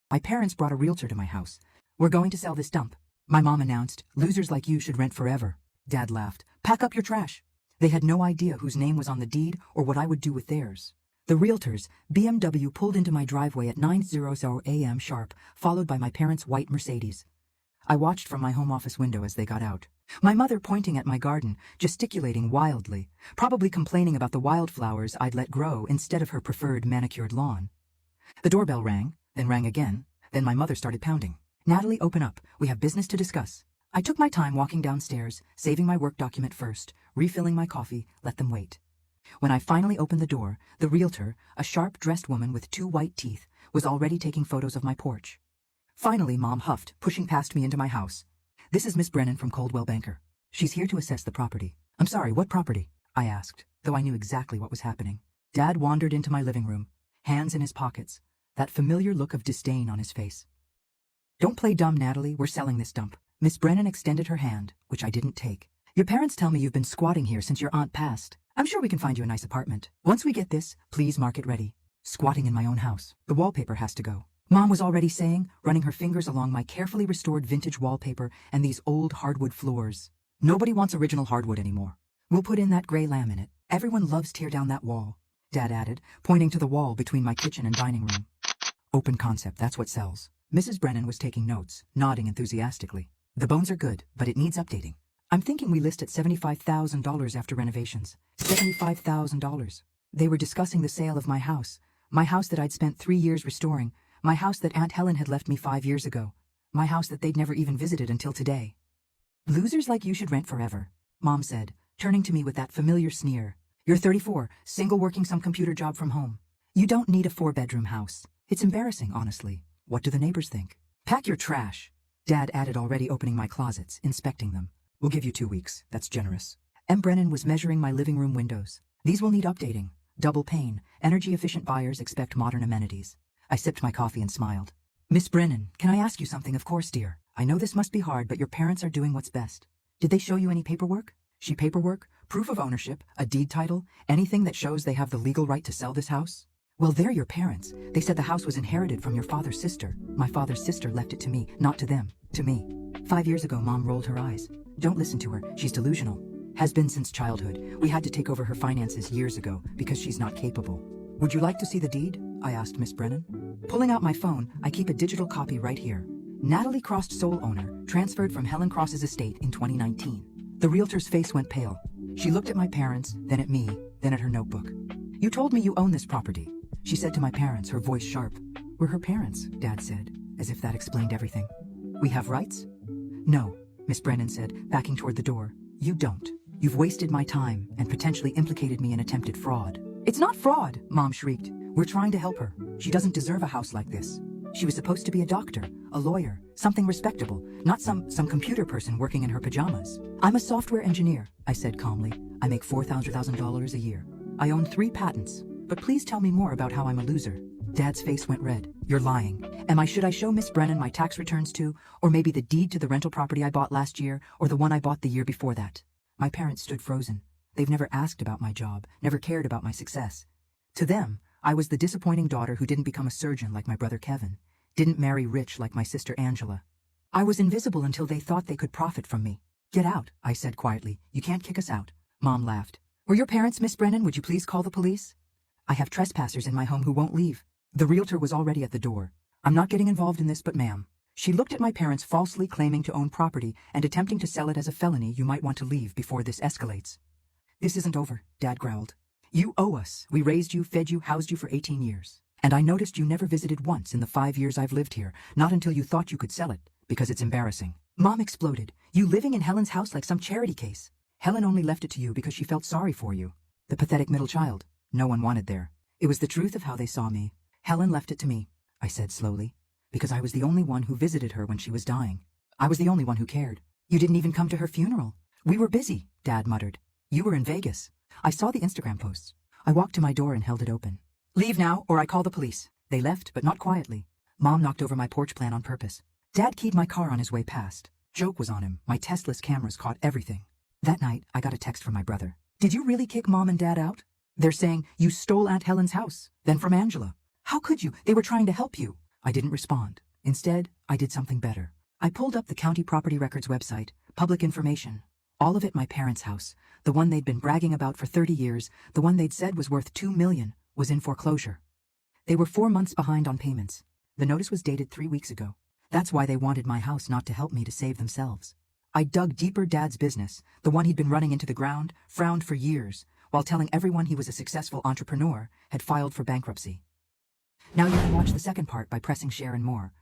My parents brought a realtor to my house. We're going to sell this dump. My mom announced, losers like you should rent forever. Dad laughed. Pack up your trash. They had no idea whose name was on the deed or what I would do with theirs. The realtor's BMW pulled into my driveway at 9:00 a.m. sharp, followed by my parents' white Mercedes. I watched from my home office window as they got out. My mother pointing at my garden, gesticulating wildly, probably complaining about the wildflowers I'd let grow instead of her preferred manicured lawn. The doorbell rang, then rang again, then my mother started pounding. Natalie, open up. We have business to discuss. I took my time walking downstairs, saving my work document first, refilling my coffee, let them wait. When I finally opened the door, the realtor, a sharp-dressed woman with 2 white teeth, was already taking photos of my porch. Finally, Mom huffed, pushing past me into my house. This is Miss Brennan from Coldwell Banker. She's here to assess the property. I'm sorry, what property? I asked, though I knew exactly what was happening. Dad wandered into my living room, hands in his pockets, that familiar look of disdain on his face. Don't play dumb, Natalie, we're selling this dump. Miss Brennan extended her hand, which I didn't take. Your parents tell me you've been squatting here since your aunt passed. I'm sure we can find you a nice apartment. Once we get this, please mark it ready. Squatting in my own house. The wallpaper has to go. Mom was already saying, running her fingers along my carefully restored vintage wallpaper and these old hardwood floors. Nobody wants original hardwood anymore. We'll put in that gray laminate. Everyone loves tear down that wall, Dad added, pointing to the wall between my kitchen and dining room. Open concept, that's what sells. Mrs. Brennan was taking notes, nodding enthusiastically. The bones are good, but it needs updating. I'm thinking we list at $75,000 after renovations. $75,000. They were discussing the sale of my house that I'd spent 3 years restoring, my house that Aunt Helen had left me 5 years ago, my house that they'd never even visited until today. Losers like you should rent forever, Mom said, turning to me with that familiar sneer. You're 34, single working some computer job from home. You don't need a 4-bedroom house. It's embarrassing, honestly. What do the neighbors think? Pack your trash, Dad added, already opening my closets, inspecting them. We'll give you 2 weeks. That's generous. M. Brennan was measuring my living room windows. These will need updating. Double pane. Energy-efficient buyers expect modern amenities. I sipped my coffee and smiled. Miss Brennan, can I ask you something? Of course, dear. I know this must be hard, but your parents are doing what's best. Did they show you any paperwork? Paperwork? Proof of ownership? A deed title? Anything that shows they have the legal right to sell this house? Well, they're your parents. They said the house was inherited from your father's sister. My father's sister left it to me, not to them, to me. 5 years ago, Mom rolled her eyes. Don't listen to her. She's delusional. Has been since childhood. We had to take over her finances years ago because she's not capable. Would you like to see the deed? I asked Miss Brennan. Pulling out my phone, I keep a digital copy right here. Natalie Cross, sole owner, transferred from Helen Cross's estate in 2019. The realtor's face went pale. She looked at my parents, then at me, then at her notebook. You told me you own this property, she said to my parents, her voice sharp. We're her parents, Dad said, as if that explained everything. We have rights? No, Miss Brennan said, backing toward the door. You don't. You've wasted my time and potentially implicated me in attempted fraud. It's not fraud, Mom shrieked. We're trying to help her. She doesn't deserve a house like this. She was supposed to be a doctor, a lawyer, something respectable, not some computer person working in her pajamas. I'm a software engineer, I said calmly. I make $4,000 a year. I own 3 patents. But please tell me more about how I'm a loser. Dad's face went red. You're lying. Should I show Miss Brennan my tax returns too? Or maybe the deed to the rental property I bought last year, or the one I bought the year before that? My parents stood frozen. They've never asked about my job, never cared about my success. To them, I was the disappointing daughter who didn't become a surgeon like my brother Kevin, didn't marry rich like my sister Angela. I was invisible until they thought they could profit from me. Get out, I said quietly. You can't kick us out. Mom laughed. Were your parents, Miss Brennan? Would you please call the police? I have trespassers in my home who won't leave. The realtor was already at the door. I'm not getting involved in this, but ma'am. She looked at my parents, falsely claiming to own property and attempting to sell it as a felony. You might want to leave before this escalates. This isn't over, Dad growled. You owe us. We raised you, fed you, housed you for 18 years. And I noticed you never visited once in the 5 years I've lived here, not until you thought you could sell it, because it's embarrassing. Mom exploded. You living in Helen's house like some charity case. Helen only left it to you because she felt sorry for you. The pathetic middle child. No one wanted there. It was the truth of how they saw me. Helen left it to me, I said slowly, because I was the only one who visited her when she was dying. I was the only one who cared. You didn't even come to her funeral. We were busy, Dad muttered. You were in Vegas. I saw the Instagram posts. I walked to my door and held it open. Leave now, or I call the police. They left, but not quietly. Mom knocked over my porch plan on purpose. Dad keyed my car on his way past. Joke was on him. My testless cameras caught everything. That night, I got a text from my brother. Did you really kick Mom and Dad out? They're saying you stole Aunt Helen's house, then from Angela. How could you? They were trying to help you. I didn't respond. Instead, I did something better. I pulled up the county property records website, public information. All of it my parents' house, the one they'd been bragging about for 30 years, the one they'd said was worth $2 million, was in foreclosure. They were 4 months behind on payments. The notice was dated 3 weeks ago. That's why they wanted my house not to help me to save themselves. I dug deeper. Dad's business, the one he'd been running into the ground, frowned for years, while telling everyone he was a successful entrepreneur, had filed for bankruptcy. Now you can watch the second part by pressing share and more.